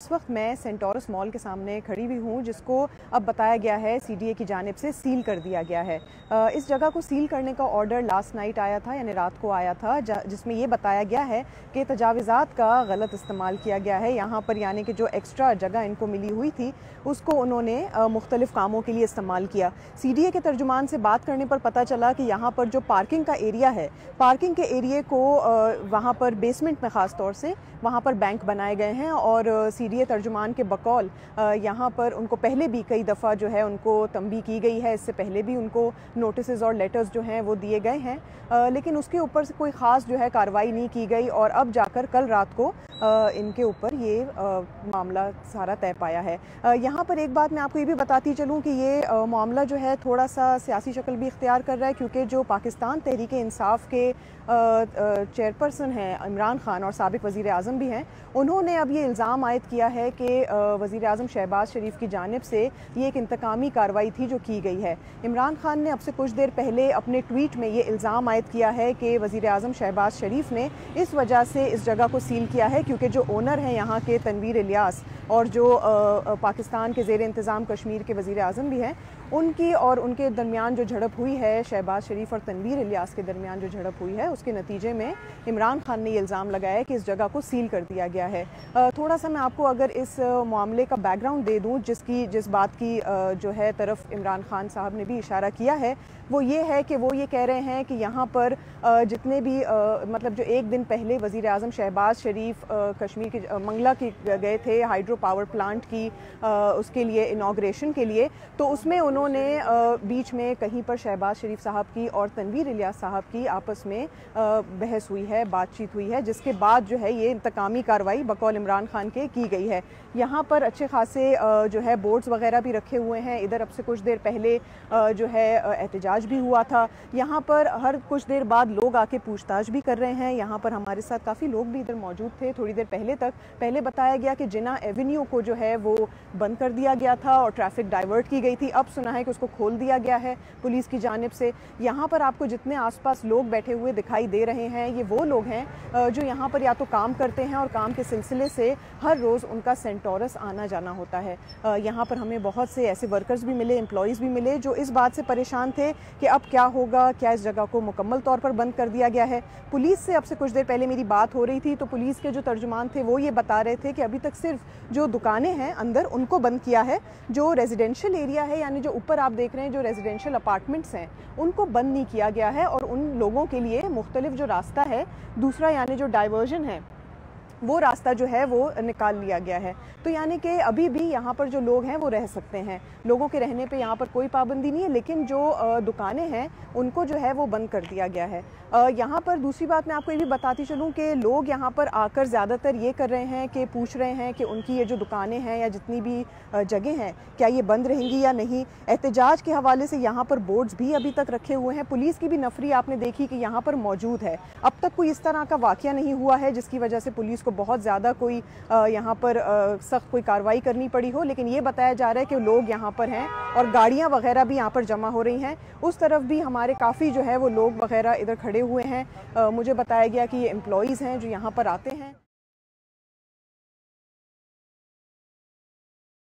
इस वक्त मैं सेंटोरस मॉल के सामने खड़ी हुई हूँ, जिसको अब बताया गया है सीडीए की जानिब से सील कर दिया गया है। इस जगह को सील करने का ऑर्डर लास्ट नाइट आया था, यानी रात को आया था, जिसमें ये बताया गया है कि तजाविज़ात का गलत इस्तेमाल किया गया है यहाँ पर, यानी कि जो एक्स्ट्रा जगह इनको मिली हुई थी उसको उन्होंने मुख्तलिफ कामों के लिए इस्तेमाल किया। सीडीए के तर्जुमान से बात करने पर पता चला कि यहाँ पर जो पार्किंग का एरिया है, पार्किंग के एरिए को वहाँ पर बेसमेंट में ख़ास तौर से वहाँ पर बैंक बनाए गए हैं और सीडीए तर्जुमान के बकौल यहाँ पर उनको पहले भी कई दफ़ा जो है उनको तंबीह की गई है, इससे पहले भी उनको नोटिस और लेटर्स जो हैं वो दिए गए हैं, लेकिन उसके ऊपर से कोई ख़ास जो है कार्रवाई नहीं की गई और अब जाकर कल रात को इनके ऊपर ये मामला सारा तय पाया है। यहाँ पर एक बात मैं आपको ये भी बताती चलूँ कि ये मामला जो है थोड़ा सा सियासी शक्ल भी इख्तियार कर रहा है, क्योंकि जो पाकिस्तान तहरीक इंसाफ के चेयरपर्सन हैं इमरान खान और साबिक वज़ीर आज़म भी हैं, उन्होंने अब ये इल्ज़ाम आयद किया है कि वज़ीर आज़म शहबाज शरीफ की जानिब से ये एक इंतकामी कार्रवाई थी जो की गई है। इमरान खान ने अब से कुछ देर पहले अपने ट्वीट में ये इल्ज़ाम आयद किया है कि वज़ीर आज़म शहबाज शरीफ ने इस वजह से इस जगह को सील किया है क्योंकि जो ओनर हैं यहाँ के तनवीर इलियास और जो पाकिस्तान के ज़ेर इंतज़ाम कश्मीर के वज़ीर आज़म भी हैं, उनकी और उनके दरमियान जो झड़प हुई है, शहबाज शरीफ और तनवीर इलियास के दरमियान जो झड़प हुई है, उसके नतीजे में इमरान खान ने ये इल्ज़ाम लगाया है कि इस जगह को सील कर दिया गया है। थोड़ा सा मैं आपको अगर इस मामले का बैकग्राउंड दे दूँ, जिस बात की जो है तरफ इमरान खान साहब ने भी इशारा किया है, वो ये है कि वो ये कह रहे हैं कि यहाँ पर जितने भी मतलब जो एक दिन पहले वज़ीर आज़म शहबाज शरीफ कश्मीर के मंगला के गए थे हाइड्रो पावर प्लांट की उसके लिए इनाग्रेशन के लिए, तो उसमें उन्होंने बीच में कहीं पर शहबाज शरीफ साहब की और तनवीर इलियास साहब की आपस में बहस हुई है, बातचीत हुई है, जिसके बाद जो है ये इंतकामी कार्रवाई बकौल इमरान खान के की गई है। यहाँ पर अच्छे खासे जो है बोर्ड्स वगैरह भी रखे हुए हैं। इधर अब से कुछ देर पहले जो है एहतजाज भी हुआ था। यहाँ पर हर कुछ देर बाद लोग आके पूछताछ भी कर रहे हैं। यहाँ पर हमारे साथ काफ़ी लोग भी इधर मौजूद थे थोड़ी देर पहले तक। पहले बताया गया कि जिना एवेन्यू को जो है वो बंद कर दिया गया था और ट्रैफिक डाइवर्ट की गई थी, अब सुना है कि उसको खोल दिया गया है पुलिस की जानिब से। यहाँ पर आपको जितने आसपास लोग बैठे हुए दिखाई दे रहे हैं, ये वो लोग हैं जो यहाँ पर या तो काम करते हैं और काम के सिलसिले से हर रोज़ उनका सेंटोरस आना जाना होता है। यहाँ पर हमें बहुत से ऐसे वर्कर्स भी मिले, एम्प्लॉयज़ भी मिले जो इस बात से परेशान थे कि अब क्या होगा, क्या इस जगह को मुकम्मल तौर पर बंद कर दिया गया है। पुलिस से अब से कुछ देर पहले मेरी बात हो रही थी, तो पुलिस के जो तर्जुमान थे वो ये बता रहे थे कि अभी तक सिर्फ जो दुकानें हैं अंदर उनको बंद किया है, जो रेजिडेंशियल एरिया है यानी जो ऊपर आप देख रहे हैं जो रेजिडेंशियल अपार्टमेंट्स हैं उनको बंद नहीं किया गया है और उन लोगों के लिए मुख्तलिफ जो रास्ता है दूसरा यानी जो डाइवर्जन है वो रास्ता जो है वो निकाल लिया गया है। तो यानी कि अभी भी यहाँ पर जो लोग हैं वो रह सकते हैं, लोगों के रहने पे यहाँ पर कोई पाबंदी नहीं है, लेकिन जो दुकानें हैं उनको जो है वो बंद कर दिया गया है। यहाँ पर दूसरी बात मैं आपको ये भी बताती चलूँ कि लोग यहाँ पर आकर ज़्यादातर ये कर रहे हैं कि पूछ रहे हैं कि उनकी ये जो दुकानें हैं या जितनी भी जगह हैं क्या ये बंद रहेंगी या नहीं। एहतजाज के हवाले से यहाँ पर बोर्ड्स भी अभी तक रखे हुए हैं। पुलिस की भी नफरी आपने देखी कि यहाँ पर मौजूद है। अब तक कोई इस तरह का वाक़या नहीं हुआ है जिसकी वजह से पुलिस को बहुत ज़्यादा कोई यहाँ पर सख्त कोई कार्रवाई करनी पड़ी हो, लेकिन ये बताया जा रहा है कि लोग यहाँ पर हैं और गाड़ियाँ वगैरह भी यहाँ पर जमा हो रही हैं। उस तरफ भी हमारे काफ़ी जो है वो लोग वगैरह इधर खड़े हुए हैं। मुझे बताया गया कि ये एम्प्लॉयज़ हैं जो यहाँ पर आते हैं।